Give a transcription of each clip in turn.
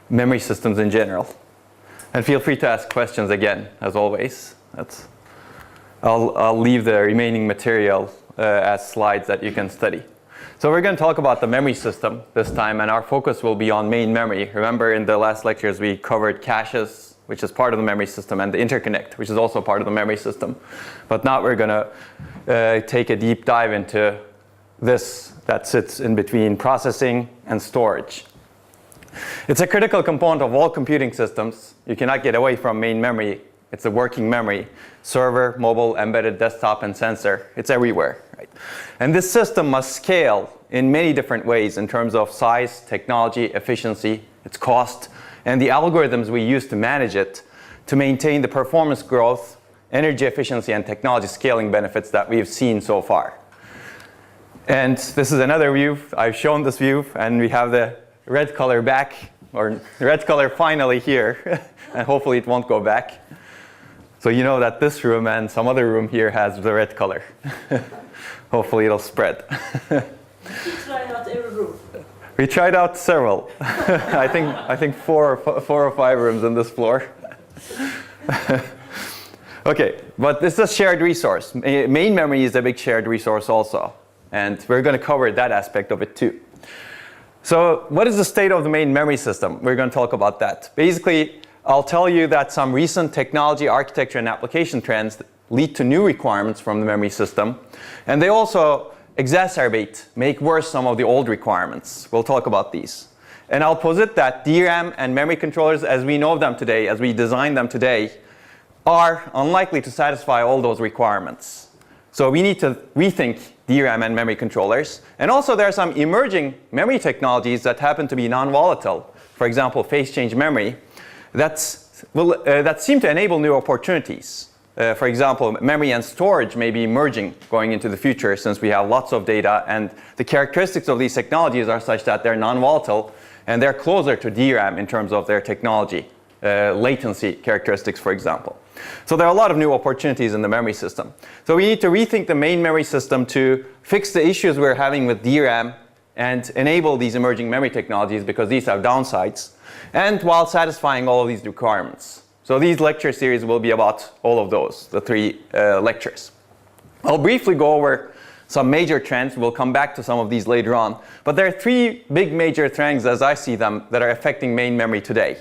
memory systems in general. And feel free to ask questions again, as always. I'll leave the remaining material as slides that you can study. So we're going to talk about the memory system this time, and our focus will be on main memory. Remember, in the last lectures we covered caches, which is part of the memory system, and the interconnect, which is also part of the memory system. But now we're going to take a deep dive into this that sits in between processing and storage. It's a critical component of all computing systems. You cannot get away from main memory. It's a working memory. Server, mobile, embedded, desktop, and sensor. It's everywhere. Right? And this system must scale in many different ways in terms of size, technology, efficiency, its cost, and the algorithms we use to manage it to maintain the performance growth, energy efficiency, and technology scaling benefits that we've seen so far. And this is another view. I've shown this view, and we have the red color back, or red color finally here, and hopefully it won't go back. So you know that this room and some other room here has the red color. Hopefully it'll spread. You tried out every room. We tried out several. I think four or five rooms on this floor. Okay, but this is a shared resource. Main memory is a big shared resource also, and we're going to cover that aspect of it too. So what is the state of the main memory system? We're going to talk about that. Basically, I'll tell you that some recent technology, architecture, and application trends lead to new requirements from the memory system. And they also exacerbate, make worse some of the old requirements. We'll talk about these. And I'll posit that DRAM and memory controllers as we know them today, as we design them today, are unlikely to satisfy all those requirements. So we need to rethink DRAM and memory controllers. And also there are some emerging memory technologies that happen to be non-volatile. For example, phase change memory that seem to enable new opportunities. For example, memory and storage may be emerging going into the future since we have lots of data, and the characteristics of these technologies are such that they're non-volatile and they're closer to DRAM in terms of their technology, latency characteristics, for example. So there are a lot of new opportunities in the memory system. So we need to rethink the main memory system to fix the issues we're having with DRAM and enable these emerging memory technologies, because these have downsides, and while satisfying all of these requirements. So these lecture series will be about all of those, the three lectures. I'll briefly go over some major trends. We'll come back to some of these later on. But there are three big major trends, as I see them, that are affecting main memory today.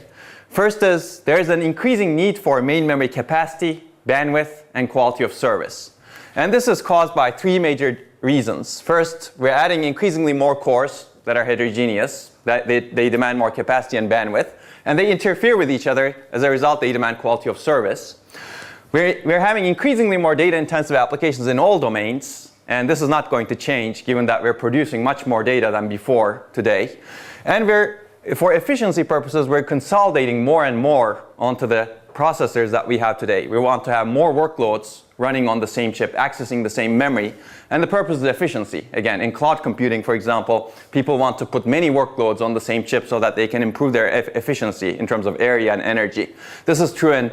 First is there is an increasing need for main memory capacity, bandwidth, and quality of service. And this is caused by three major reasons. First, we're adding increasingly more cores that are heterogeneous. That they demand more capacity and bandwidth. And they interfere with each other. As a result, they demand quality of service. We're having increasingly more data-intensive applications in all domains. And this is not going to change, given that we're producing much more data than before today. And for efficiency purposes, we're consolidating more and more onto the processors that we have today. We want to have more workloads running on the same chip, accessing the same memory. And the purpose is efficiency. Again, in cloud computing, for example, people want to put many workloads on the same chip so that they can improve their efficiency in terms of area and energy. This is true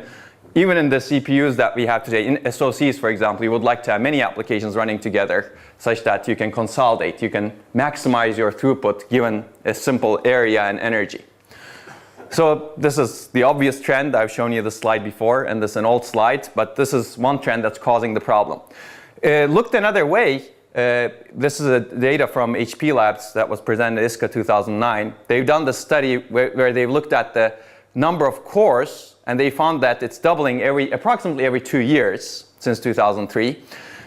even in the CPUs that we have today. In SoCs, for example, you would like to have many applications running together such that you can consolidate. You can maximize your throughput given a simple area and energy. So this is the obvious trend. I've shown you this slide before, and this is an old slide, but this is one trend that's causing the problem. Looked another way, this is data from HP Labs that was presented at ISCA 2009. They've done the study where they've looked at the number of cores, and they found that it's doubling approximately every 2 years since 2003,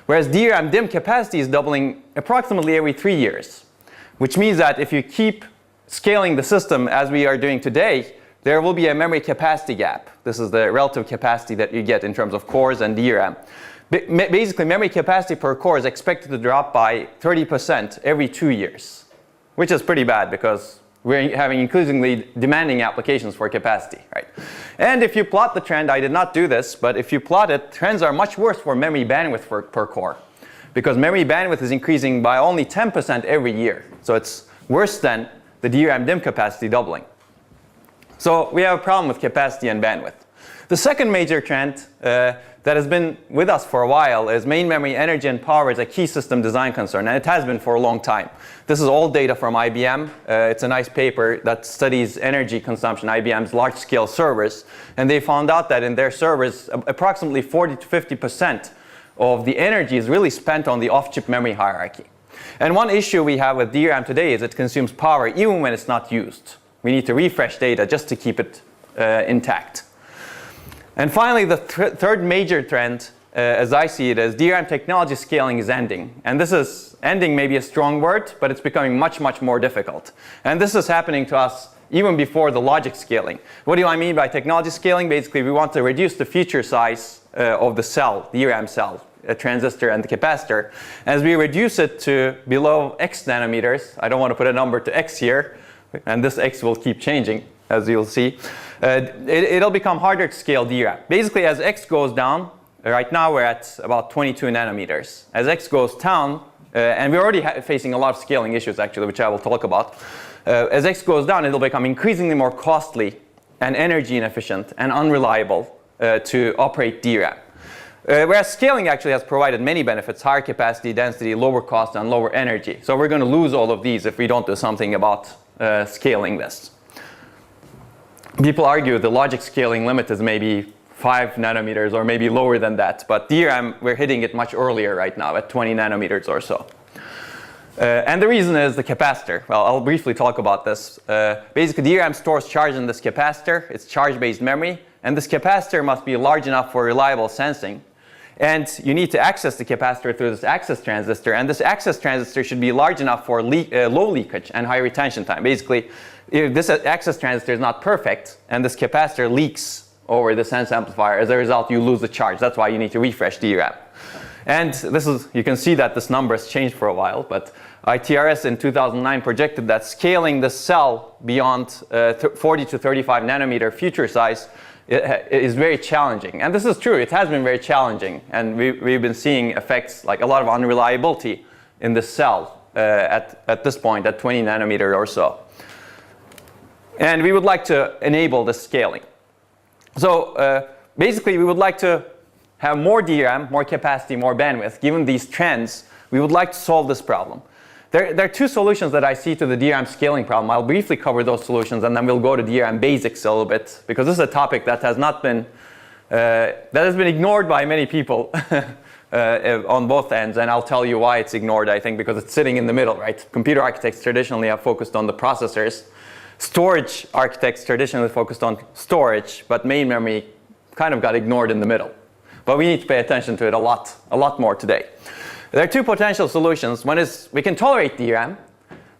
whereas DRAM DIMM capacity is doubling approximately every 3 years, which means that if you keep scaling the system as we are doing today, there will be a memory capacity gap. This is the relative capacity that you get in terms of cores and DRAM. Basically, memory capacity per core is expected to drop by 30% every 2 years, which is pretty bad because we're having increasingly demanding applications for capacity, right? And if you plot the trend, I did not do this, but if you plot it, trends are much worse for memory bandwidth per core, because memory bandwidth is increasing by only 10% every year. So it's worse than the DRAM DIMM capacity doubling. So we have a problem with capacity and bandwidth. The second major trend that has been with us for a while is main memory energy and power is a key system design concern, and it has been for a long time. This is all data from IBM. It's a nice paper that studies energy consumption, IBM's large-scale servers, and they found out that in their servers, approximately 40 to 50% of the energy is really spent on the off-chip memory hierarchy. And one issue we have with DRAM today is it consumes power even when it's not used. We need to refresh data just to keep it intact. And finally, the third major trend, as I see it, is DRAM technology scaling is ending. And this is, ending may be a strong word, but it's becoming much, much more difficult. And this is happening to us even before the logic scaling. What do I mean by technology scaling? Basically, we want to reduce the feature size of the cell, the DRAM cell, a transistor and the capacitor. As we reduce it to below X nanometers, I don't want to put a number to X here, and this X will keep changing, as you'll see. It'll become harder to scale DRAM. Basically, as X goes down, right now we're at about 22 nanometers. As X goes down, and we're already facing a lot of scaling issues actually, which I will talk about. As X goes down, it'll become increasingly more costly and energy inefficient and unreliable to operate DRAM. Whereas scaling actually has provided many benefits: higher capacity, density, lower cost, and lower energy. So we're going to lose all of these if we don't do something about scaling this. People argue the logic scaling limit is maybe 5 nanometers or maybe lower than that. But DRAM, we're hitting it much earlier right now at 20 nanometers or so. And the reason is the capacitor. Well, I'll briefly talk about this. Basically, DRAM stores charge in this capacitor. It's charge-based memory. And this capacitor must be large enough for reliable sensing. And you need to access the capacitor through this access transistor. And this access transistor should be large enough for low leakage and high retention time. Basically, if this access transistor is not perfect and this capacitor leaks over the sense amplifier, as a result, you lose the charge. That's why you need to refresh DRAM. And this is, you can see that this number has changed for a while, but ITRS in 2009 projected that scaling the cell beyond 40 to 35 nanometer feature size is very challenging. And this is true, it has been very challenging. And we've been seeing effects like a lot of unreliability in the cell at this point, at 20 nanometer or so. And we would like to enable this scaling. So basically, we would like to have more DRAM, more capacity, more bandwidth. Given these trends, we would like to solve this problem. There are two solutions that I see to the DRAM scaling problem. I'll briefly cover those solutions, and then we'll go to DRAM basics a little bit, because this is a topic that has not been that has been ignored by many people on both ends. And I'll tell you why it's ignored. I think because it's sitting in the middle, right? Computer architects traditionally have focused on the processors. Storage architects traditionally focused on storage, but main memory kind of got ignored in the middle. But we need to pay attention to it a lot more today. There are two potential solutions. One is we can tolerate DRAM,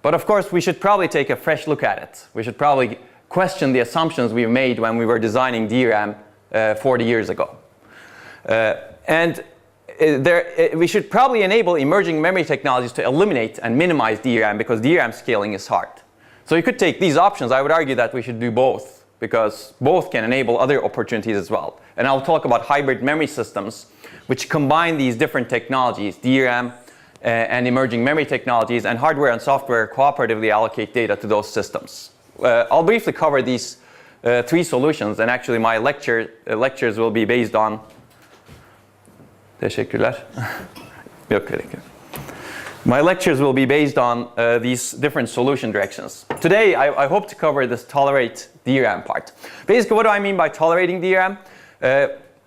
but of course we should probably take a fresh look at it. We should probably question the assumptions we made when we were designing DRAM 40 years ago. We should probably enable emerging memory technologies to eliminate and minimize DRAM, because DRAM scaling is hard. So you could take these options. I would argue that we should do both, because both can enable other opportunities as well. And I'll talk about hybrid memory systems, which combine these different technologies, DRAM and emerging memory technologies, and hardware and software cooperatively allocate data to those systems. I'll briefly cover these three solutions, and actually my lectures will be based on... Teşekkürler. Yok gerek yok. My lectures will be based on these different solution directions. Today, I hope to cover this tolerate DRAM part. Basically, what do I mean by tolerating DRAM?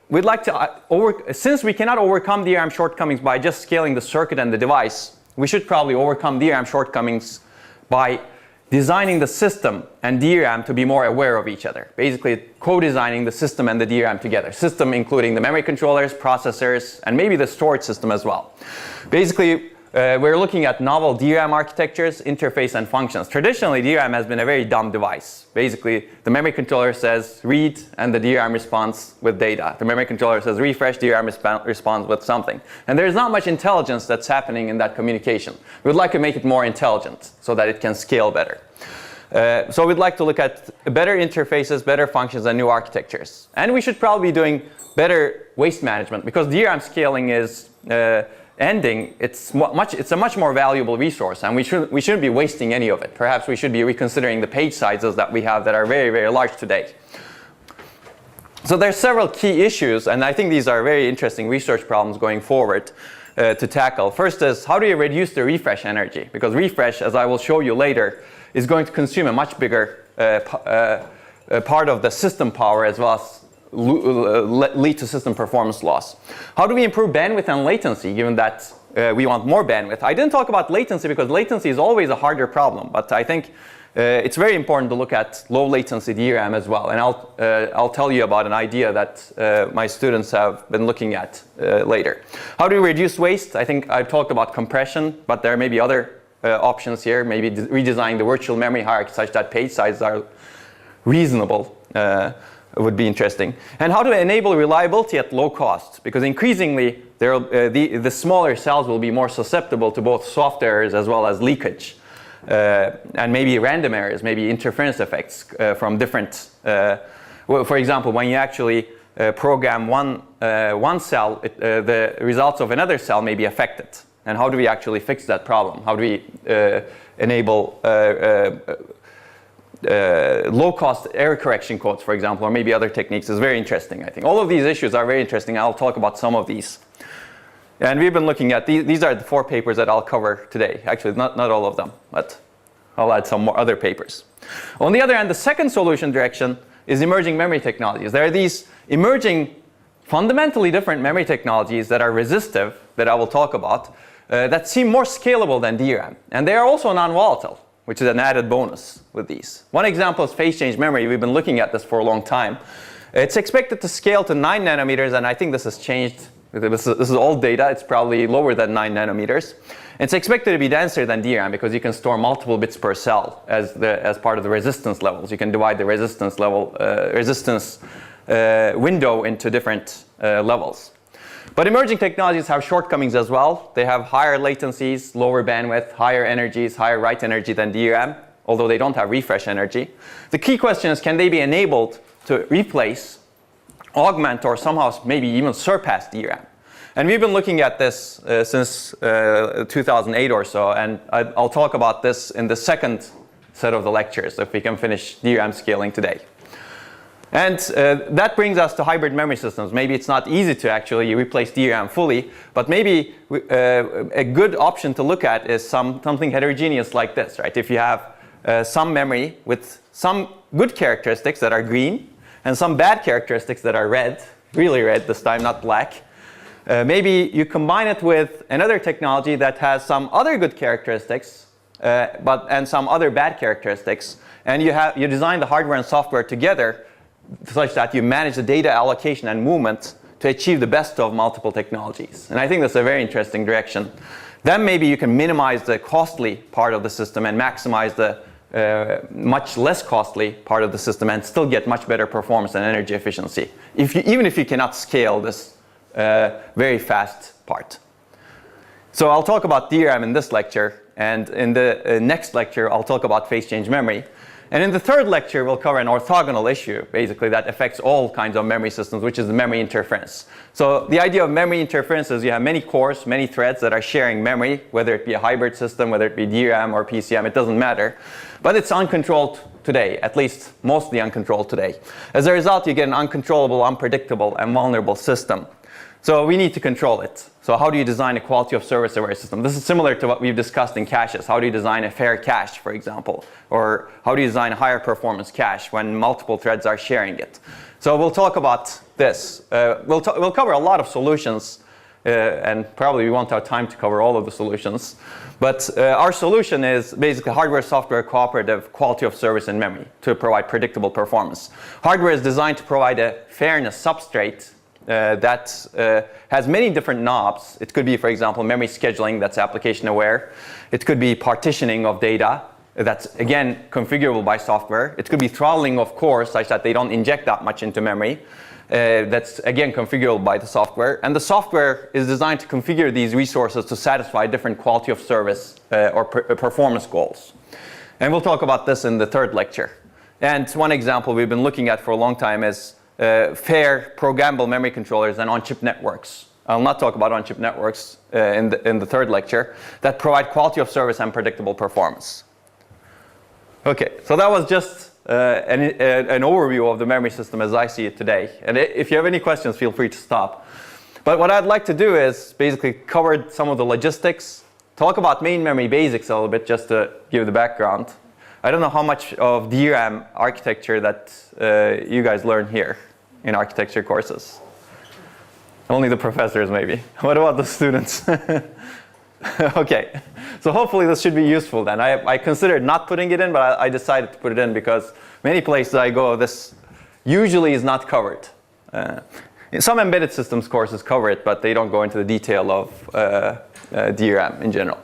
We'd like to, since we cannot overcome DRAM shortcomings by just scaling the circuit and the device, we should probably overcome DRAM shortcomings by designing the system and DRAM to be more aware of each other. Basically, co-designing the system and the DRAM together. System including the memory controllers, processors, and maybe the storage system as well. Basically, we're looking at novel DRAM architectures, interface, and functions. Traditionally, DRAM has been a very dumb device. Basically, the memory controller says read, and the DRAM responds with data. The memory controller says refresh, DRAM responds with something. And there's not much intelligence that's happening in that communication. We would like to make it more intelligent so that it can scale better. So we'd like to look at better interfaces, better functions, and new architectures. And we should probably be doing better waste management, because DRAM scaling is ending. It's a much more valuable resource, and we shouldn't be wasting any of it. Perhaps we should be reconsidering the page sizes that we have that are very, very large today. So there's several key issues, and I think these are very interesting research problems going forward to tackle. First is, how do you reduce the refresh energy? Because refresh, as I will show you later, is going to consume a much bigger part of the system power, as well as lead to system performance loss. How do we improve bandwidth and latency, given that we want more bandwidth? I didn't talk about latency because latency is always a harder problem, but I think it's very important to look at low latency DRAM as well, and I'll tell you about an idea that my students have been looking at later. How do we reduce waste? I think I've talked about compression, but there may be other options here, maybe redesigning the virtual memory hierarchy such that page sizes are reasonable. Would be interesting. And how to enable reliability at low cost, because increasingly the smaller cells will be more susceptible to both soft errors as well as leakage. And maybe random errors, maybe interference effects from different, well, for example, when you actually program one cell, the results of another cell may be affected. And how do we actually fix that problem? How do we enable low-cost error correction codes, for example, or maybe other techniques is very interesting, I think. All of these issues are very interesting. I'll talk about some of these. And we've been looking at, these are the 4 papers that I'll cover today. Actually, not all of them, but I'll add some more other papers. On the other hand, the second solution direction is emerging memory technologies. There are these emerging, fundamentally different memory technologies that are resistive, that I will talk about, that seem more scalable than DRAM. And they are also non-volatile, which is an added bonus with these. One example is phase change memory. We've been looking at this for a long time. It's expected to scale to 9 nanometers, and I think this has changed. This is old data. It's probably lower than 9 nanometers. It's expected to be denser than DRAM because you can store multiple bits per cell as part of the resistance levels. You can divide the resistance level, window into different levels. But emerging technologies have shortcomings as well. They have higher latencies, lower bandwidth, higher energies, higher write energy than DRAM, although they don't have refresh energy. The key question is, can they be enabled to replace, augment, or somehow maybe even surpass DRAM? And we've been looking at this since 2008 or so, and I'll talk about this in the second set of the lectures, if we can finish DRAM scaling today. And that brings us to hybrid memory systems. Maybe it's not easy to actually replace DRAM fully, but maybe a good option to look at is something heterogeneous like this, right? If you have some memory with some good characteristics that are green and some bad characteristics that are red, really red this time, not black. Maybe you combine it with another technology that has some other good characteristics and some other bad characteristics, and you design the hardware and software together such that you manage the data allocation and movement to achieve the best of multiple technologies. And I think that's a very interesting direction. Then maybe you can minimize the costly part of the system and maximize the much less costly part of the system and still get much better performance and energy efficiency, even if you cannot scale this very fast part. So I'll talk about DRAM in this lecture, and in the next lecture I'll talk about phase change memory. And in the third lecture, we'll cover an orthogonal issue, basically, that affects all kinds of memory systems, which is the memory interference. So the idea of memory interference is you have many cores, many threads that are sharing memory, whether it be a hybrid system, whether it be DRAM or PCM, it doesn't matter. But it's uncontrolled today, at least mostly uncontrolled today. As a result, you get an uncontrollable, unpredictable, and vulnerable system. So we need to control it. So how do you design a quality of service aware system? This is similar to what we've discussed in caches. How do you design a fair cache, for example? Or how do you design a higher performance cache when multiple threads are sharing it? So we'll talk about this. We'll cover a lot of solutions, and probably we won't have time to cover all of the solutions. But our solution is basically hardware-software cooperative quality of service in memory to provide predictable performance. Hardware is designed to provide a fairness substrate that has many different knobs. It could be, for example, memory scheduling that's application aware. It could be partitioning of data that's, again, configurable by software. It could be throttling of cores such that they don't inject that much into memory. That's, again, configurable by the software. And the software is designed to configure these resources to satisfy different quality of service or performance goals. And we'll talk about this in the third lecture. And one example we've been looking at for a long time is fair programmable memory controllers and on-chip networks. I'll not talk about on-chip networks in the third lecture, that provide quality of service and predictable performance. Okay, so that was just an overview of the memory system as I see it today. And if you have any questions, feel free to stop. But what I'd like to do is basically cover some of the logistics, talk about main memory basics a little bit just to give the background. I don't know how much of DRAM architecture that you guys learn here in architecture courses. Only the professors maybe. What about the students? Okay, so hopefully this should be useful then. I considered not putting it in, but I decided to put it in because many places I go, this usually is not covered. Some embedded systems courses cover it, but they don't go into the detail of DRAM in general.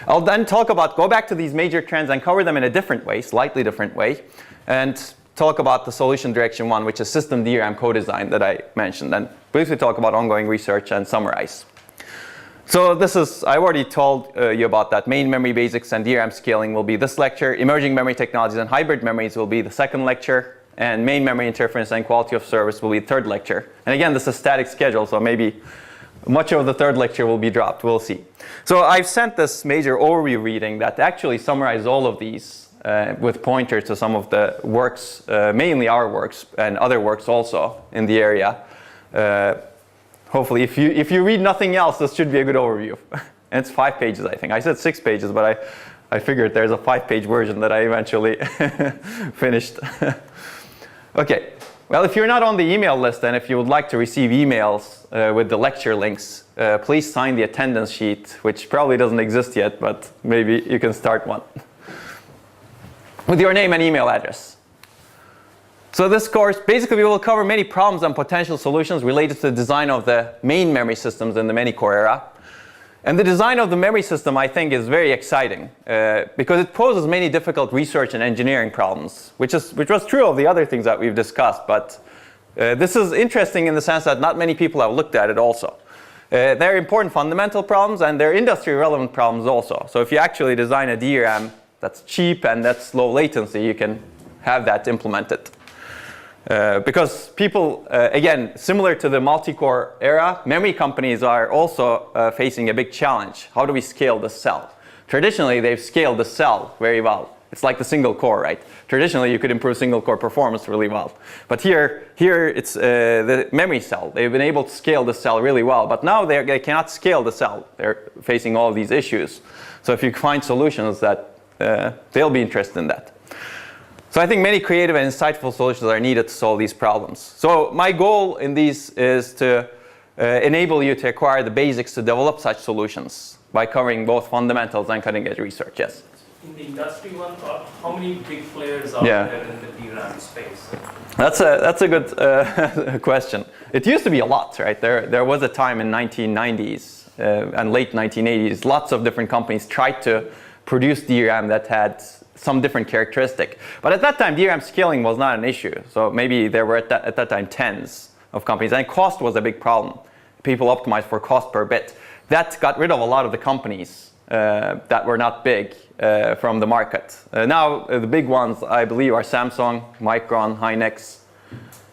I'll then go back to these major trends and cover them in a different way, slightly different way, and talk about the solution direction one, which is system DRAM co-design that I mentioned, and briefly talk about ongoing research and summarize. So I've already told you about that. Main memory basics and DRAM scaling will be this lecture. Emerging memory technologies and hybrid memories will be the second lecture. And main memory interference and quality of service will be the third lecture. And again, this is a static schedule, so maybe much of the third lecture will be dropped. We'll see. So I've sent this major overview reading that actually summarizes all of these with pointers to some of the works, mainly our works and other works also in the area. Hopefully, if you read nothing else, this should be a good overview. And it's 5 pages, I think. I said 6 pages, but I figured there's a 5-page version that I eventually finished. Okay. Well, if you're not on the email list, and if you would like to receive emails with the lecture links, please sign the attendance sheet, which probably doesn't exist yet, but maybe you can start one. With your name and email address. So this course, basically we will cover many problems and potential solutions related to the design of the main memory systems in the many-core era. And the design of the memory system, I think, is very exciting because it poses many difficult research and engineering problems, which was true of the other things that we've discussed. But this is interesting in the sense that not many people have looked at it also. They're important fundamental problems and they're industry-relevant problems also. So if you actually design a DRAM that's cheap and that's low latency, you can have that implemented. Because people, again, similar to the multi-core era, memory companies are also facing a big challenge. How do we scale the cell? Traditionally, they've scaled the cell very well. It's like the single core, right? Traditionally, you could improve single core performance really well. But here it's the memory cell. They've been able to scale the cell really well. But now they cannot scale the cell. They're facing all of these issues. So if you find solutions that they'll be interested in that. So I think many creative and insightful solutions are needed to solve these problems. So my goal in these is to enable you to acquire the basics to develop such solutions by covering both fundamentals and cutting-edge research. Yes? In the industry one, how many big players are there in the DRAM space? That's a good question. It used to be a lot, right? There was a time in 1990s and late 1980s, lots of different companies tried to produce DRAM that had some different characteristic. But at that time, DRAM scaling was not an issue. So maybe there were at that time tens of companies. And cost was a big problem. People optimized for cost per bit. That got rid of a lot of the companies that were not big from the market. Now, the big ones, I believe, are Samsung, Micron, Hynix,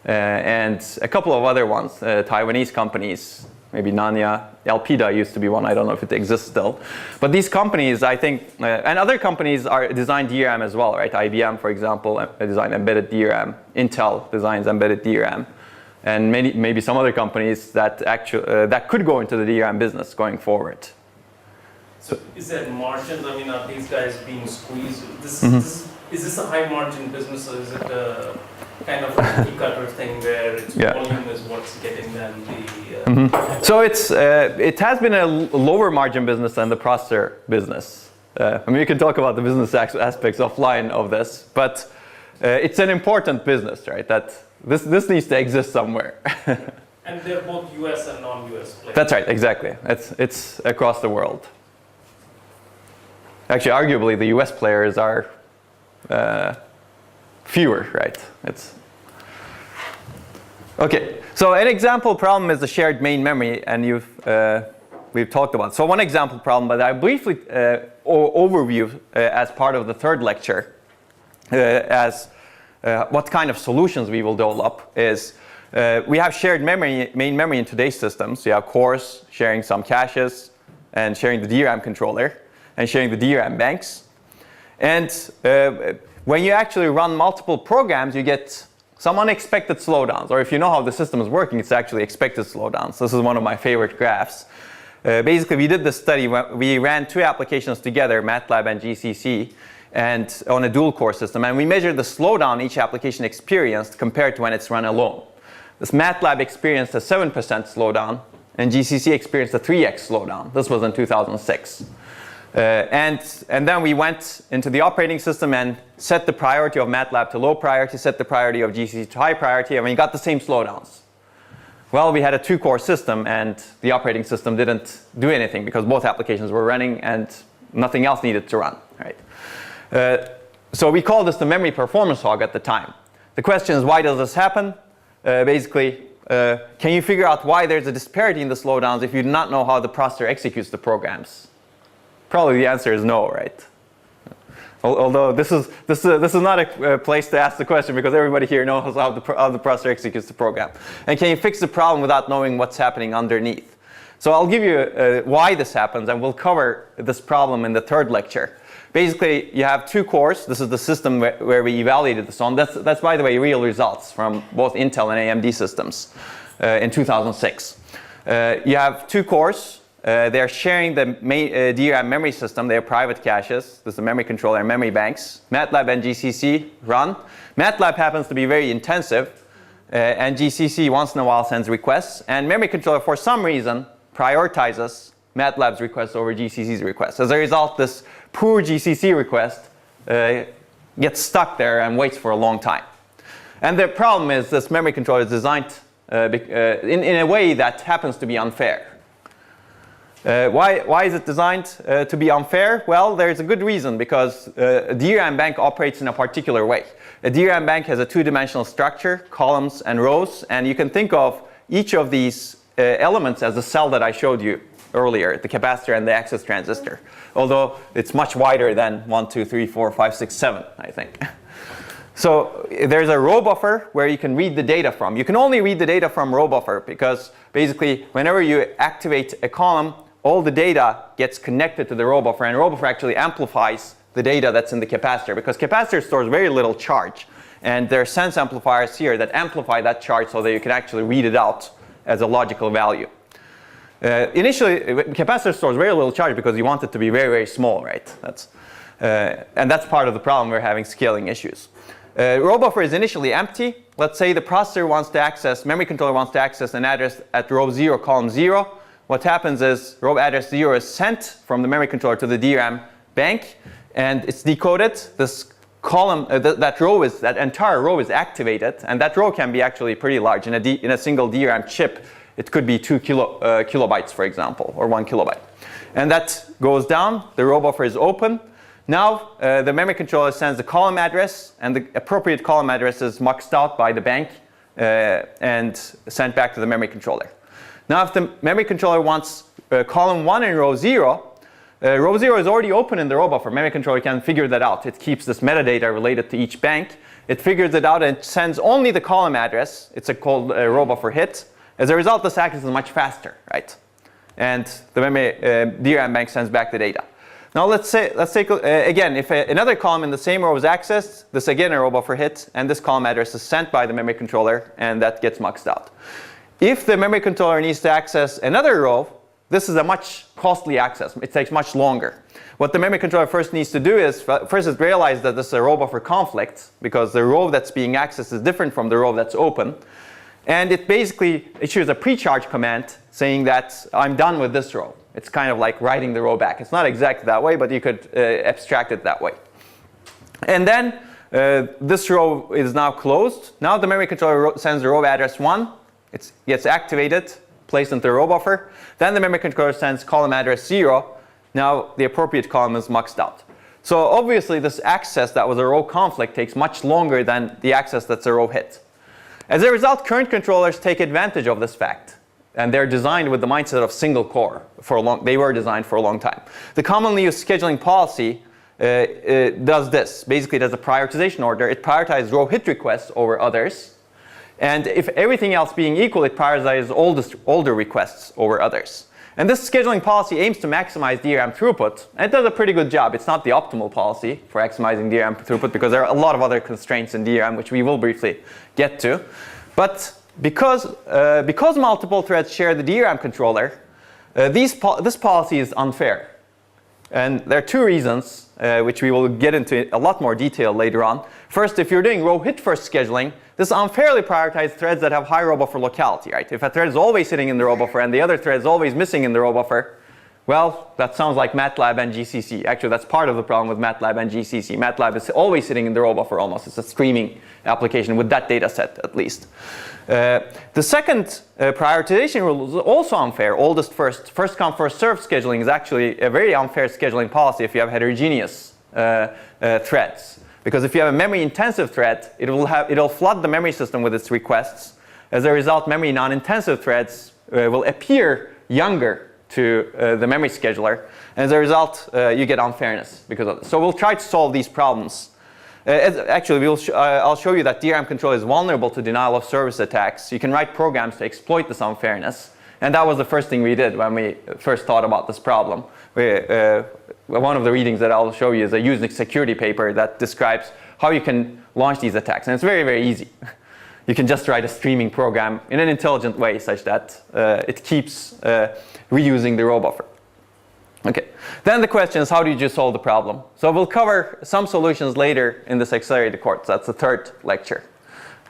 and a couple of other ones, Taiwanese companies. Maybe Nanya, Elpida used to be one. I don't know if it exists still. But these companies, I think, and other companies are design DRAM as well, right? IBM, for example, design embedded DRAM. Intel designs embedded DRAM. And maybe some other companies that that could go into the DRAM business going forward. So is there margins? I mean, are these guys being squeezed? Is this a high margin business, or is it a kind of a cookie cutter thing where its volume is what's getting them the... So it has been a lower margin business than the processor business. I mean, we can talk about the business aspects offline of this, but it's an important business, right? That this needs to exist somewhere. And they're both US and non-US players. That's right, exactly. It's across the world. Actually, arguably, the US players are fewer, right? Okay, so an example problem is the shared main memory, and we've talked about it. So one example problem, but I briefly overview as part of the third lecture as what kind of solutions we will develop is we have shared memory, main memory in today's systems. You have cores sharing some caches and sharing the DRAM controller and sharing the DRAM banks. And when you actually run multiple programs, you get some unexpected slowdowns. Or if you know how the system is working, it's actually expected slowdowns. This is one of my favorite graphs. Basically, we did this study. We ran 2 applications together, MATLAB and GCC, and on a dual core system. And we measured the slowdown each application experienced compared to when it's run alone. This MATLAB experienced a 7% slowdown, and GCC experienced a 3x slowdown. This was in 2006. And then we went into the operating system and set the priority of MATLAB to low priority, set the priority of GCC to high priority, and we got the same slowdowns. Well, we had a 2-core system, and the operating system didn't do anything because both applications were running and nothing else needed to run. Right? So we called this the memory performance hog at the time. The question is, why does this happen? Basically, can you figure out why there's a disparity in the slowdowns if you do not know how the processor executes the programs? Probably the answer is no, right? Although this is not a place to ask the question because everybody here knows how the processor executes the program. And can you fix the problem without knowing what's happening underneath? So I'll give you why this happens, and we'll cover this problem in the 3rd lecture. Basically, you have 2 cores. This is the system where we evaluated this on. That's, by the way, real results from both Intel and AMD systems in 2006. You have 2 cores. They're sharing the main DRAM memory system. They're private caches. This is the memory controller and memory banks. MATLAB and GCC run. MATLAB happens to be very intensive, and GCC once in a while sends requests. And memory controller, for some reason, prioritizes MATLAB's request over GCC's request. As a result, this poor GCC request gets stuck there and waits for a long time. And the problem is this memory controller is designed in a way that happens to be unfair. Why is it designed to be unfair? Well, there's a good reason, because a DRAM bank operates in a particular way. A DRAM bank has a 2-dimensional structure, columns and rows, and you can think of each of these elements as a cell that I showed you earlier, the capacitor and the access transistor, although it's much wider than 1, 2, 3, 4, 5, 6, 7, I think. So there's a row buffer where you can read the data from. You can only read the data from row buffer because basically whenever you activate a column, all the data gets connected to the row buffer, and row buffer actually amplifies the data that's in the capacitor, because capacitor stores very little charge, and there are sense amplifiers here that amplify that charge so that you can actually read it out as a logical value. Initially, capacitor stores very little charge because you want it to be very, very small, right? And that's part of the problem. We're having scaling issues. Row buffer is initially empty. Let's say the processor wants to access, memory controller wants to access an address at row 0, column 0. What happens is row address 0 is sent from the memory controller to the DRAM bank, and it's decoded. This column, that entire row is activated, and that row can be actually pretty large. In a single DRAM chip, it could be 2 kilobytes, for example, or 1 kilobyte. And that goes down. The row buffer is open. Now the memory controller sends the column address, and the appropriate column address is muxed out by the bank and sent back to the memory controller. Now if the memory controller wants column 1 in row 0, row 0 is already open in the row buffer. Memory controller can figure that out. It keeps this metadata related to each bank. It figures it out and sends only the column address. It's called a row buffer hit. As a result, this access is much faster, right? And the memory DRAM bank sends back the data. Now let's take again, if another column in the same row is accessed, this again a row buffer hit, and this column address is sent by the memory controller, and that gets muxed out. If the memory controller needs to access another row, this is a much costly access. It takes much longer. What the memory controller first needs to do is realize that this is a row buffer conflict, because the row that's being accessed is different from the row that's open. And it basically issues a pre-charge command saying that I'm done with this row. It's kind of like writing the row back. It's not exactly that way, but you could abstract it that way. And then this row is now closed. Now the memory controller sends the row address 1. It gets activated, placed into the row buffer. Then the memory controller sends column address 0. Now the appropriate column is muxed out. So obviously this access that was a row conflict takes much longer than the access that's a row hit. As a result, current controllers take advantage of this fact. And they're designed with the mindset of single core they were designed for a long time. The commonly used scheduling policy does this. Basically, it has a prioritization order. It prioritizes row hit requests over others. And if everything else being equal, it prioritizes older requests over others. And this scheduling policy aims to maximize DRAM throughput, and it does a pretty good job. It's not the optimal policy for maximizing DRAM throughput because there are a lot of other constraints in DRAM, which we will briefly get to. But because multiple threads share the DRAM controller, this policy is unfair. And there are two reasons, which we will get into a lot more detail later on. First, if you're doing row hit first scheduling, this unfairly prioritizes threads that have high row buffer locality, right? If a thread is always sitting in the row buffer and the other thread is always missing in the row buffer, well, that sounds like MATLAB and GCC. Actually, that's part of the problem with MATLAB and GCC. MATLAB is always sitting in the row buffer almost. It's a streaming application with that data set, at least. The second prioritization rule is also unfair. Oldest first, first come, first served scheduling is actually a very unfair scheduling policy if you have heterogeneous threads. Because if you have a memory-intensive thread, it'll flood the memory system with its requests. As a result, memory non-intensive threads will appear younger to the memory scheduler. And as a result, you get unfairness because of this. So we'll try to solve these problems. Actually, I'll show you that DRAM control is vulnerable to denial of service attacks. You can write programs to exploit this unfairness. And that was the first thing we did when we first thought about this problem. One of the readings that I'll show you is a Unix security paper that describes how you can launch these attacks. And it's very, very easy. You can just write a streaming program in an intelligent way such that it keeps reusing the row buffer. Okay. Then the question is, how did you solve the problem? So we'll cover some solutions later in this accelerated course. That's the third lecture.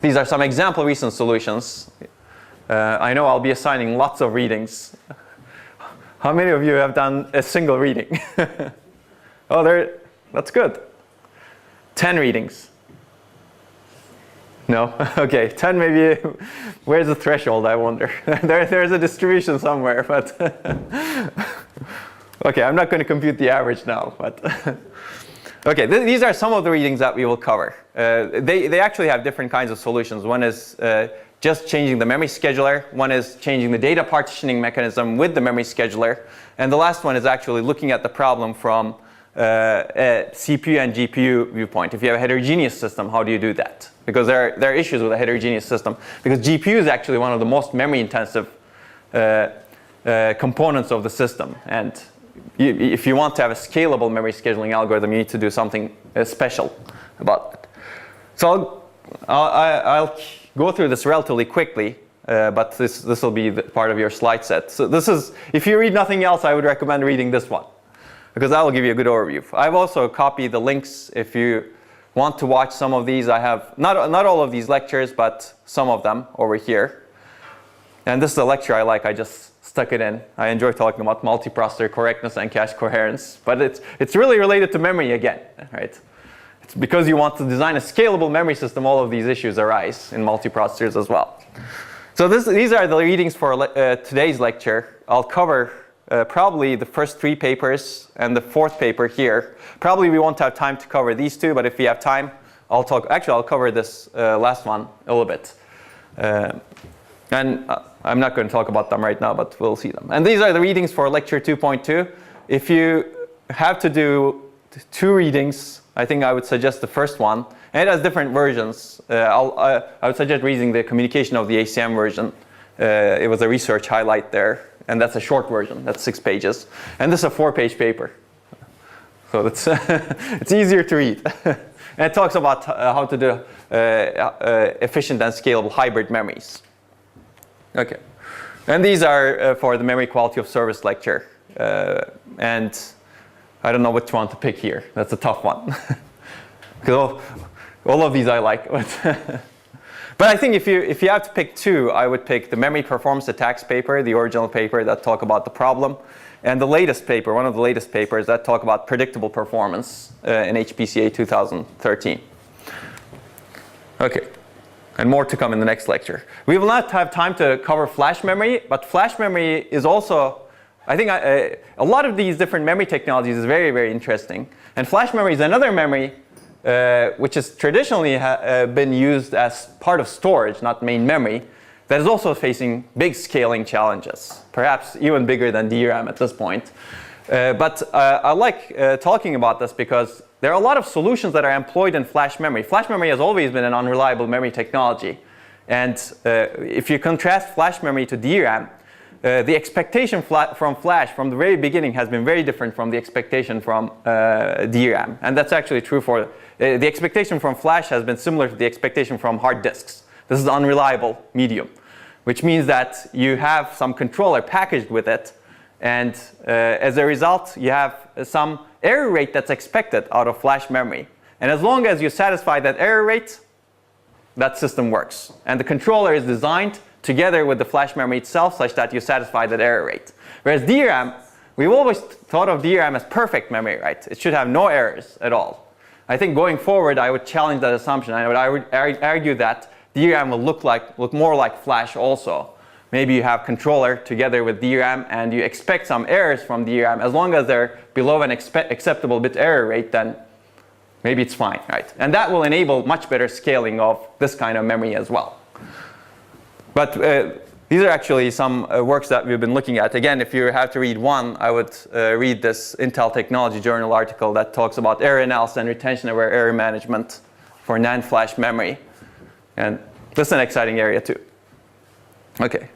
These are some example recent solutions. I know I'll be assigning lots of readings. How many of you have done a single reading? Oh, that's good. 10 readings. No? Okay, 10 maybe. Where's the threshold, I wonder? There's a distribution somewhere, but okay, I'm not going to compute the average now, but okay, these are some of the readings that we will cover. They actually have different kinds of solutions. One is just changing the memory scheduler. One is changing the data partitioning mechanism with the memory scheduler. And the last one is actually looking at the problem from a CPU and GPU viewpoint. If you have a heterogeneous system, how do you do that? Because there are issues with a heterogeneous system. Because GPU is actually one of the most memory-intensive components of the system. And if you want to have a scalable memory scheduling algorithm, you need to do something special about it. So I'll go through this relatively quickly, but this will be part of your slide set. So this is, if you read nothing else, I would recommend reading this one, because that will give you a good overview. I've also copied the links if you want to watch some of these. I have not all of these lectures, but some of them over here. And this is a lecture I like. I just stuck it in. I enjoy talking about multiprocessor correctness and cache coherence, but it's really related to memory again, right? It's because you want to design a scalable memory system, all of these issues arise in multiprocessors as well. So these are the readings for today's lecture. I'll cover probably the first 3 papers and the 4th paper here. Probably we won't have time to cover these 2, but if we have time, I'll cover this last one a little bit. And I'm not going to talk about them right now, but we'll see them. And these are the readings for lecture 2.2. If you have to do 2 readings, I think I would suggest the first one. And it has different versions. I would suggest reading the communication of the ACM version. It was a research highlight there. And that's a short version. That's 6 pages. And this is a 4-page paper. So that's it's easier to read. And it talks about how to do efficient and scalable hybrid memories. Okay. And these are for the memory quality of service lecture. And I don't know which one to pick here. That's a tough one. Because all of these I like. But I think if you have to pick 2, I would pick the memory performance attacks paper, the original paper that talk about the problem, and the latest paper, one of the latest papers that talk about predictable performance in HPCA 2013. Okay. And more to come in the next lecture. We will not have time to cover flash memory, but flash memory is also, I think a lot of these different memory technologies is very, very interesting. And flash memory is another memory which has traditionally been used as part of storage, not main memory, that is also facing big scaling challenges, perhaps even bigger than DRAM at this point. But I like talking about this because there are a lot of solutions that are employed in flash memory. Flash memory has always been an unreliable memory technology. And if you contrast flash memory to DRAM, the expectation from flash from the very beginning has been very different from the expectation from DRAM. And that's actually true for the expectation from flash has been similar to the expectation from hard disks. This is unreliable medium, which means that you have some controller packaged with it, and as a result, you have some error rate that's expected out of flash memory. And as long as you satisfy that error rate, that system works. And the controller is designed together with the flash memory itself such that you satisfy that error rate. Whereas DRAM, we've always thought of DRAM as perfect memory, right? It should have no errors at all. I think going forward, I would challenge that assumption. I would argue that DRAM will look more like flash also. Maybe you have controller together with DRAM and you expect some errors from DRAM. As long as they're below an acceptable bit error rate, then maybe it's fine, right? And that will enable much better scaling of this kind of memory as well. But these are actually some works that we've been looking at. Again, if you have to read one, I would read this Intel Technology Journal article that talks about error analysis and retention-aware error management for NAND flash memory. And this is an exciting area too. Okay.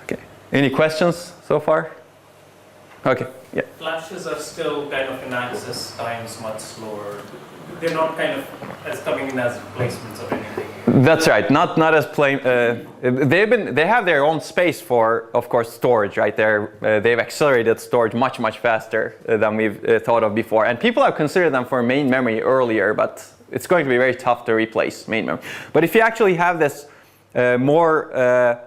Okay. Any questions so far? Okay. Yeah. Flashes are still kind of in access times much slower. They're not kind of as coming in as replacements of anything. That's right. Not as plain. They have their own space for, of course, storage. Right. They've accelerated storage much faster than we've thought of before. And people have considered them for main memory earlier, but it's going to be very tough to replace main memory. But if you actually have this more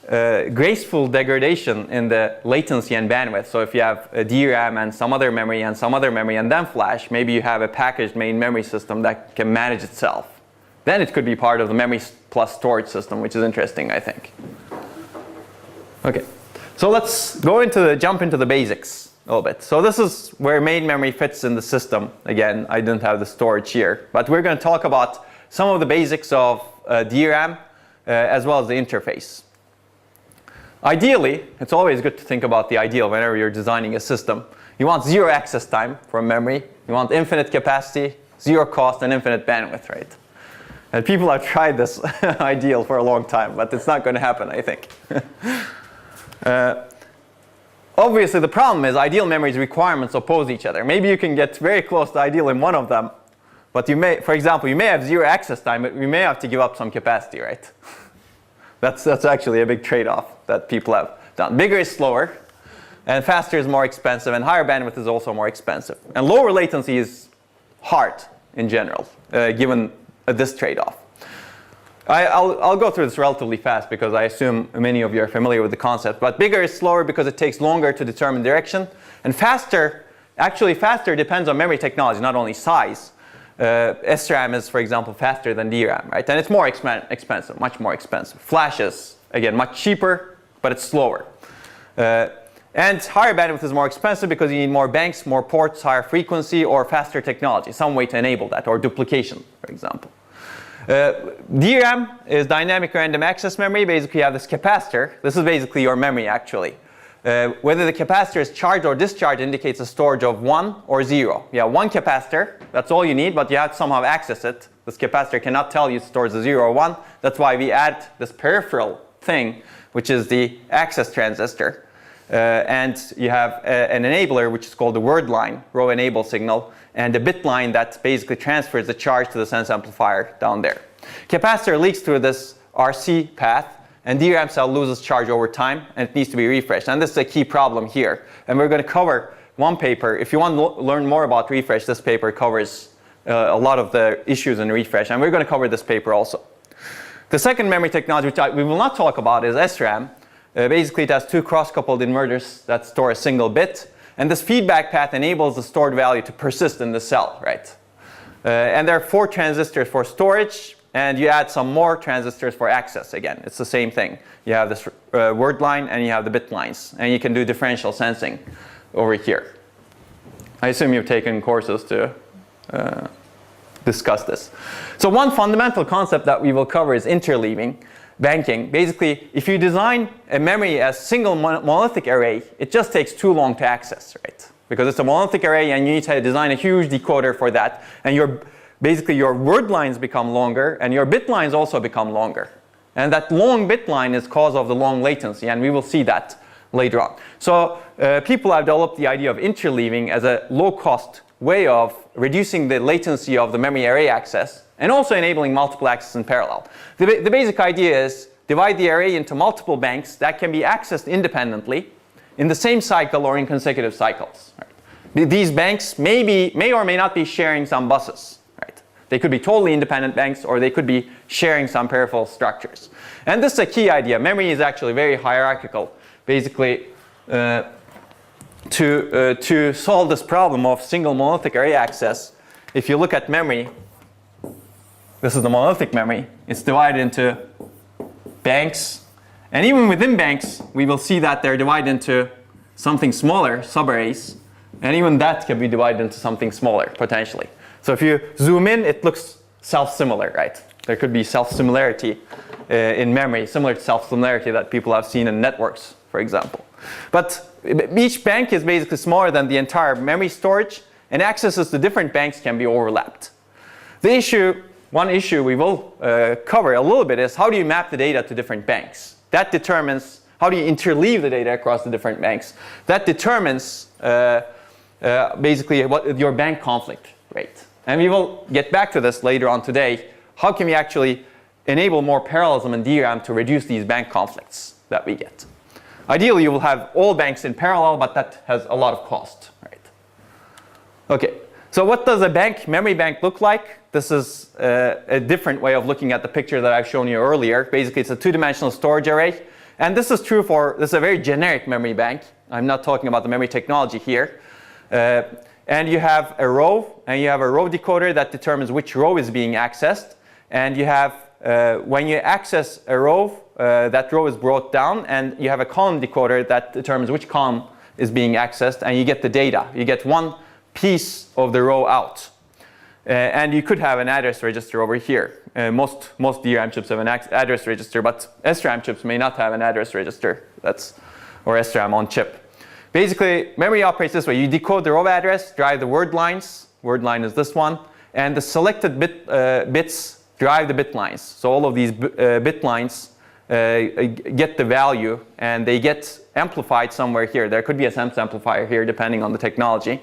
graceful degradation in the latency and bandwidth, so if you have a DRAM and some other memory and then flash, maybe you have a packaged main memory system that can manage itself. Then it could be part of the memory plus storage system, which is interesting, I think. Okay, so let's jump into the basics a little bit. So this is where main memory fits in the system. Again, I didn't have the storage here, but we're going to talk about some of the basics of DRAM as well as the interface. Ideally, it's always good to think about the ideal whenever you're designing a system. You want zero access time from memory. You want infinite capacity, zero cost, and infinite bandwidth, right? And people have tried this ideal for a long time, but it's not going to happen, I think. Obviously, the problem is ideal memory's requirements oppose each other. Maybe you can get very close to ideal in one of them, but you may, for example, you may have zero access time, but you may have to give up some capacity, right? That's actually a big trade-off that people have done. Bigger is slower, and faster is more expensive, and higher bandwidth is also more expensive. And lower latency is hard in general, given this trade-off. I'll go through this relatively fast because I assume many of you are familiar with the concept. But bigger is slower because it takes longer to determine direction. And faster depends on memory technology, not only size. SRAM is, for example, faster than DRAM, right? And it's more expensive, much more expensive. Flash is, again, much cheaper, but it's slower. And higher bandwidth is more expensive because you need more banks, more ports, higher frequency, or faster technology, some way to enable that, or duplication, for example. DRAM is dynamic random access memory. Basically, you have this capacitor. This is basically your memory, actually. Whether the capacitor is charged or discharged indicates a storage of 1 or 0. You have one capacitor, that's all you need, but you have to somehow access it. This capacitor cannot tell you it stores a 0 or 1. That's why we add this peripheral thing, which is the access transistor. And you have an enabler, which is called the word line, row enable signal, and a bit line that basically transfers the charge to the sense amplifier down there. Capacitor leaks through this RC path, and DRAM cell loses charge over time, and it needs to be refreshed. And this is a key problem here. And we're going to cover one paper. If you want to learn more about refresh, this paper covers a lot of the issues in refresh, and we're going to cover this paper also. The second memory technology, which we will not talk about, is SRAM. Basically, it has two cross-coupled inverters that store a single bit. And this feedback path enables the stored value to persist in the cell, right? And there are 4 transistors for storage, and you add some more transistors for access. Again, it's the same thing. You have this word line, and you have the bit lines. And you can do differential sensing over here. I assume you've taken courses to discuss this. So one fundamental concept that we will cover is interleaving. Banking. Basically, if you design a memory as single monolithic array, it just takes too long to access, right? Because it's a monolithic array and you need to design a huge decoder for that. And basically your word lines become longer and your bit lines also become longer. And that long bit line is cause of the long latency, and we will see that later on. So people have developed the idea of interleaving as a low-cost way of reducing the latency of the memory array access and also enabling multiple access in parallel. The basic idea is divide the array into multiple banks that can be accessed independently in the same cycle or in consecutive cycles. Right? These banks may or may not be sharing some buses. Right? They could be totally independent banks, or they could be sharing some peripheral structures. And this is a key idea. Memory is actually very hierarchical. Basically, to solve this problem of single monolithic array access, if you look at memory, this is the monolithic memory. It's divided into banks. And even within banks, we will see that they're divided into something smaller, subarrays. And even that can be divided into something smaller, potentially. So if you zoom in, it looks self-similar, right? There could be self-similarity in memory, similar to self-similarity that people have seen in networks, for example. But each bank is basically smaller than the entire memory storage, and accesses to different banks can be overlapped. One issue we will cover a little bit is how do you map the data to different banks? That determines how do you interleave the data across the different banks. That determines basically what your bank conflict rate. And we will get back to this later on today. How can we actually enable more parallelism in DRAM to reduce these bank conflicts that we get? Ideally, you will have all banks in parallel, but that has a lot of cost. Right? Okay, so what does a memory bank look like? This is a different way of looking at the picture that I've shown you earlier. Basically, it's a two-dimensional storage array. And this is true this is a very generic memory bank. I'm not talking about the memory technology here. And you have a row, and you have a row decoder that determines which row is being accessed. And you have, when you access a row, that row is brought down, and you have a column decoder that determines which column is being accessed, and you get the data. You get one piece of the row out. And you could have an address register over here. Most DRAM chips have an address register, but SRAM chips may not have an address register. Or SRAM on chip. Basically, memory operates this way. You decode the row address, drive the word lines. Word line is this one. And the selected bits drive the bit lines. So all of these bit lines get the value, and they get amplified somewhere here. There could be a sense amplifier here, depending on the technology.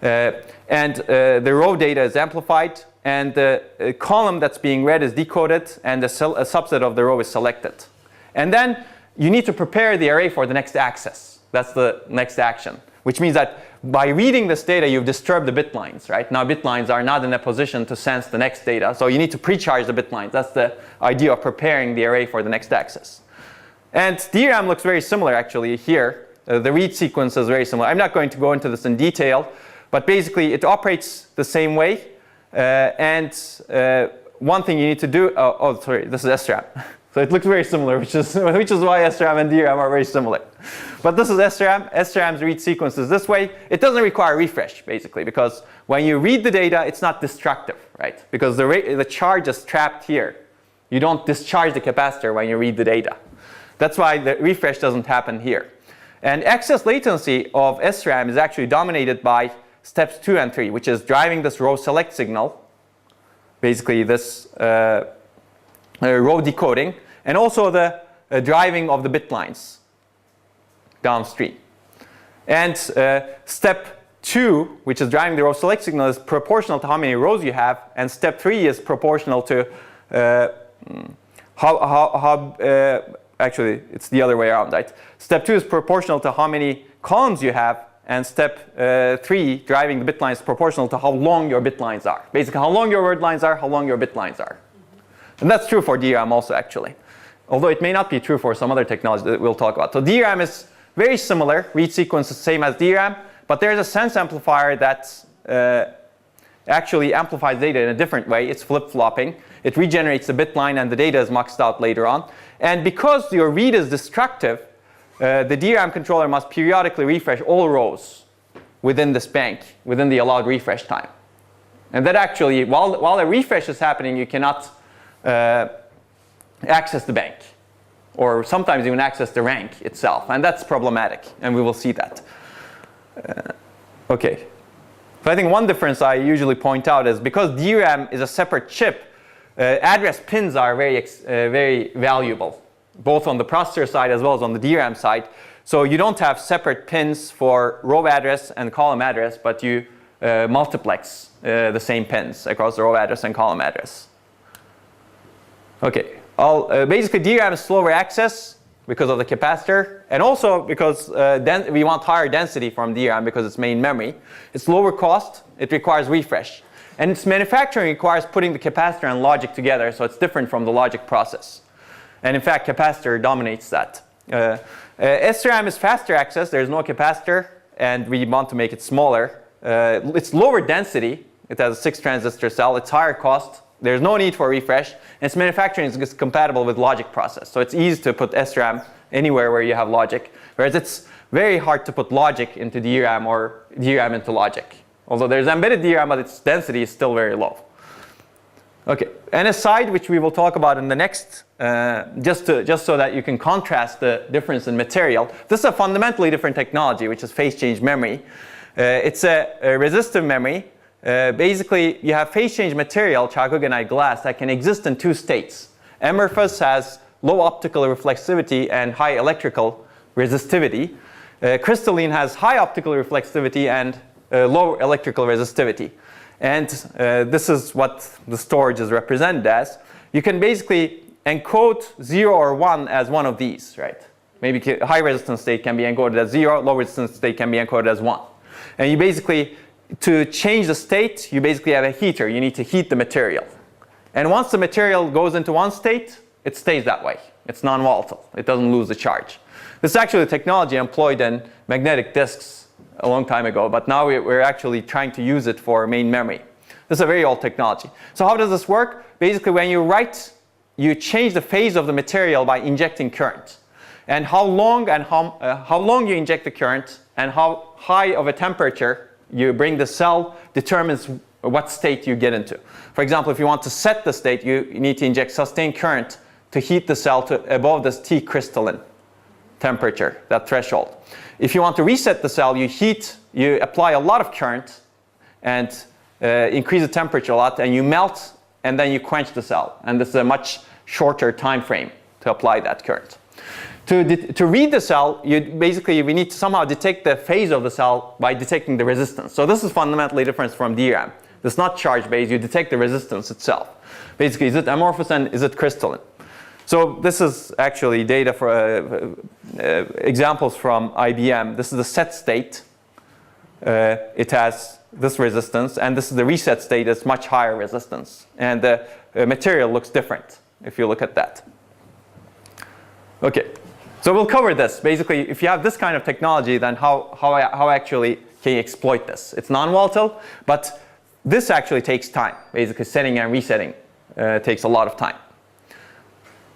And the row data is amplified, and the column that's being read is decoded, and a subset of the row is selected. And then you need to prepare the array for the next access. That's the next action, which means that by reading this data, you've disturbed the bit lines, right? Now bit lines are not in a position to sense the next data, so you need to pre-charge the bit lines. That's the idea of preparing the array for the next access. And DRAM looks very similar, actually, here. The read sequence is very similar. I'm not going to go into this in detail, but basically it operates the same way. One thing you need to do, sorry, this is SRAM. So it looks very similar, which is why SRAM and DRAM are very similar. But this is SRAM. SRAM's read sequence is this way. It doesn't require refresh, basically, because when you read the data, it's not destructive, right? Because the charge is trapped here. You don't discharge the capacitor when you read the data. That's why the refresh doesn't happen here. And excess latency of SRAM is actually dominated by steps 2 and 3, which is driving this row select signal, basically this row decoding, and also the driving of the bit lines downstream. And step 2, which is driving the row select signal, is proportional to how many rows you have, and step 3 is proportional to actually it's the other way around, right? Step 2 is proportional to how many columns you have, and step 3, driving the bit lines, is proportional to how long your bit lines are. Basically, how long your word lines are, how long your bit lines are. And that's true for DRAM also, actually. Although it may not be true for some other technology that we'll talk about. So DRAM is very similar. Read sequence is the same as DRAM. But there's a sense amplifier that actually amplifies data in a different way. It's flip-flopping. It regenerates the bit line, and the data is muxed out later on. And because your read is destructive, the DRAM controller must periodically refresh all rows within this bank, within the allowed refresh time. And that actually, while a refresh is happening, you cannot access the bank, or sometimes even access the rank itself, and that's problematic, and we will see that. Okay, so I think one difference I usually point out is because DRAM is a separate chip, address pins are very valuable, both on the processor side as well as on the DRAM side. So you don't have separate pins for row address and column address, but you multiplex the same pins across the row address and column address. Okay, basically DRAM is slower access because of the capacitor, and also because we want higher density from DRAM because it's main memory. It's lower cost, it requires refresh. And its manufacturing requires putting the capacitor and logic together, so it's different from the logic process. And in fact, capacitor dominates that. SRAM is faster access, there's no capacitor, and we want to make it smaller. It's lower density, it has a 6-transistor cell, it's higher cost, there's no need for refresh, and its manufacturing is compatible with logic process. So it's easy to put SRAM anywhere where you have logic, whereas it's very hard to put logic into DRAM or DRAM into logic. Although there's embedded DRAM, but its density is still very low. Okay, and a side which we will talk about in the next, just so that you can contrast the difference in material. This is a fundamentally different technology, which is phase change memory. It's a resistive memory. Basically, you have phase change material, chalcogenide glass, that can exist in 2 states. Amorphous has low optical reflexivity and high electrical resistivity. Crystalline has high optical reflexivity and low electrical resistivity. And this is what the storage is represented as. You can basically encode 0 or 1 as one of these, right? Maybe high resistance state can be encoded as 0, low resistance state can be encoded as 1. And you basically, to change the state, you basically have a heater. You need to heat the material. And once the material goes into one state, it stays that way. It's non-volatile. It doesn't lose the charge. This is actually the technology employed in magnetic disks a long time ago, but now we're actually trying to use it for main memory. This is a very old technology. So how does this work? Basically, when you write, you change the phase of the material by injecting current. And how long you inject the current and how high of a temperature you bring the cell determines what state you get into. For example, if you want to set the state, you need to inject sustained current to heat the cell to above this T crystalline temperature, that threshold. If you want to reset the cell, you apply a lot of current and increase the temperature a lot, and you melt, and then you quench the cell. And this is a much shorter time frame to apply that current. To read the cell, we need to somehow detect the phase of the cell by detecting the resistance. So this is fundamentally different from DRAM. It's not charge-based, you detect the resistance itself. Basically, is it amorphous and is it crystalline? So this is actually data for examples from IBM. This is the set state. It has this resistance, and this is the reset state. It's much higher resistance, and the material looks different if you look at that. Okay, so we'll cover this. Basically, if you have this kind of technology, then how actually can you exploit this? It's non-volatile, but this actually takes time. Basically, setting and resetting takes a lot of time.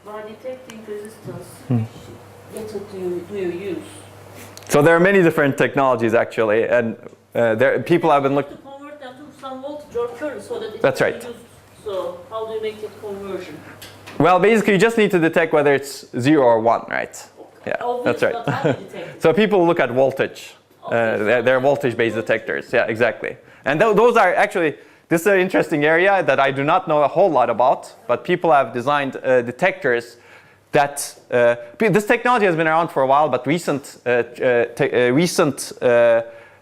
By detecting resistance, which method do you use? So there are many different technologies actually, and people have been looking. To convert them to some voltage or current so that it That's can right. be used. So how do you make that conversion? Well, basically you just need to detect whether it's 0 or 1, right? Okay. Yeah, Obvious, that's right. But how do you detect? So people look at voltage. They're voltage-based detectors. Yeah, exactly. And those are actually, this is an interesting area that I do not know a whole lot about, but people have designed detectors that, this technology has been around for a while, but recent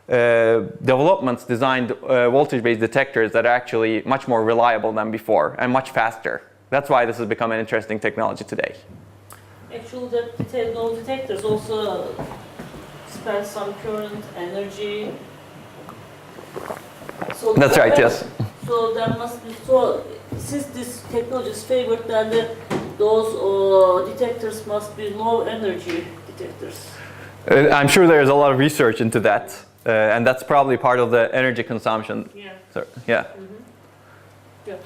developments designed voltage-based detectors that are actually much more reliable than before and much faster. That's why this has become an interesting technology today. Actually, those detectors also spend some current energy. So That's right, yes. So there must be, since this technology is favored, then those detectors must be low energy detectors. I'm sure there's a lot of research into that, and that's probably part of the energy consumption. Yeah. So, yeah. Mm-hmm. Yeah.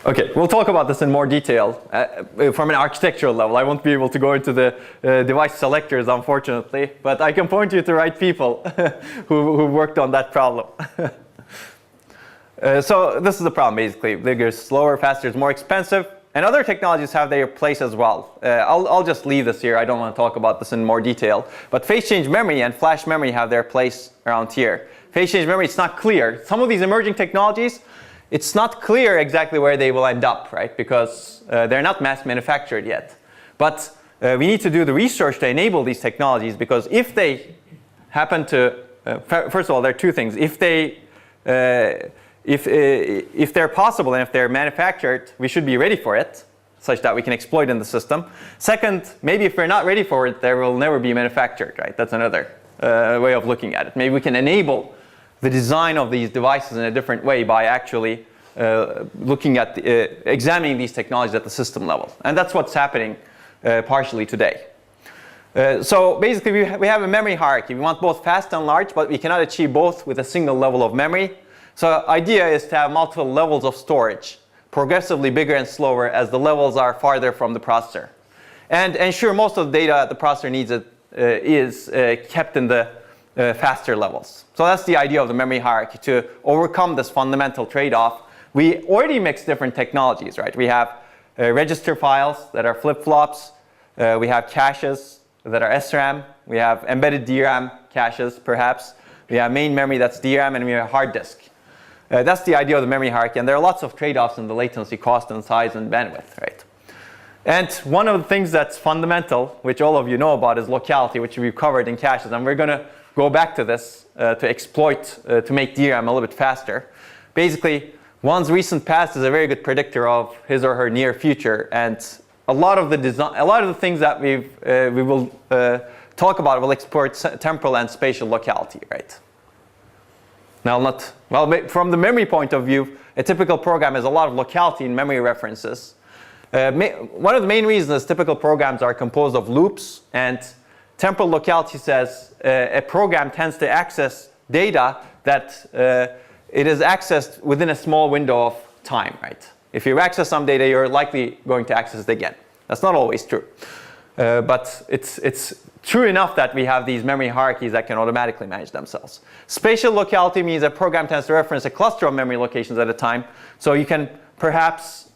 Okay, we'll talk about this in more detail from an architectural level. I won't be able to go into the device selectors, unfortunately, but I can point you to the right people who worked on that problem. So this is the problem, basically. Bigger, slower, faster is more expensive, and other technologies have their place as well. I'll just leave this here. I don't want to talk about this in more detail. But phase change memory and flash memory have their place around here. Phase change memory, it's not clear. Some of these emerging technologies, it's not clear exactly where they will end up, right? Because they're not mass manufactured yet. But we need to do the research to enable these technologies, because if they happen to, first of all, there are two things. If they're possible and if they're manufactured, we should be ready for it, such that we can exploit in the system. Second, maybe if we're not ready for it, they will never be manufactured, right? That's another way of looking at it. Maybe we can enable the design of these devices in a different way by actually looking at, examining these technologies at the system level. And that's what's happening partially today. So basically we have a memory hierarchy. We want both fast and large, but we cannot achieve both with a single level of memory. So the idea is to have multiple levels of storage, progressively bigger and slower as the levels are farther from the processor. And ensure most of the data the processor needs is kept in the faster levels. So that's the idea of the memory hierarchy, to overcome this fundamental trade-off. We already mix different technologies, right? We have register files that are flip-flops. We have caches that are SRAM. We have embedded DRAM caches, perhaps. We have main memory that's DRAM, and we have hard disk. That's the idea of the memory hierarchy. And there are lots of trade-offs in the latency, cost, and size, and bandwidth, right? And one of the things that's fundamental, which all of you know about, is locality, which we've covered in caches. And we're going to go back to this to exploit, to make DRAM a little bit faster. Basically, one's recent past is a very good predictor of his or her near future. And a lot of the things that we will talk about will exploit temporal and spatial locality, right? Now, from the memory point of view, a typical program has a lot of locality in memory references. One of the main reasons is typical programs are composed of loops, and temporal locality says a program tends to access data that it is accessed within a small window of time, right? If you access some data, you're likely going to access it again. That's not always true. But it's true enough that we have these memory hierarchies that can automatically manage themselves. Spatial locality means a program tends to reference a cluster of memory locations at a time. So you can perhaps,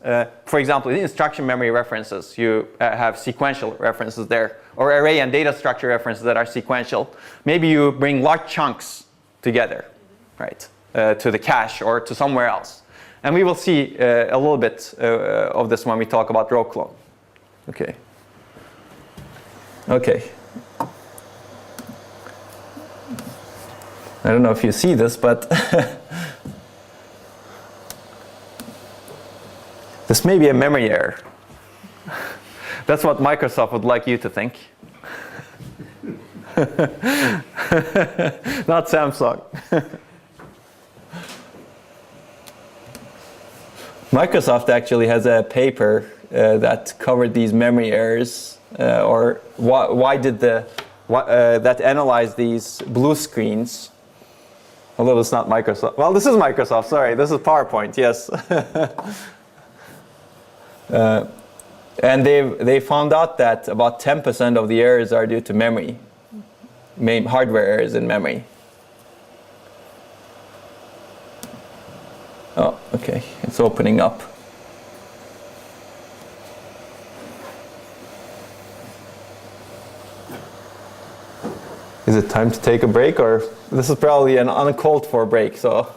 for example, in instruction memory references, you have sequential references there, or array and data structure references that are sequential. Maybe you bring large chunks together, right, to the cache or to somewhere else. And we will see a little bit of this when we talk about row clone. Okay. Okay. I don't know if you see this, but this may be a memory error. That's what Microsoft would like you to think. Not Samsung. Microsoft actually has a paper that covered these memory errors, or that analyzed these blue screens. Although it's not Microsoft. Well, this is Microsoft, sorry. This is PowerPoint, yes. And they found out that about 10% of the errors are due to memory, hardware errors in memory. Oh, okay, it's opening up. Is it time to take a break, or this is probably an uncalled for break, so.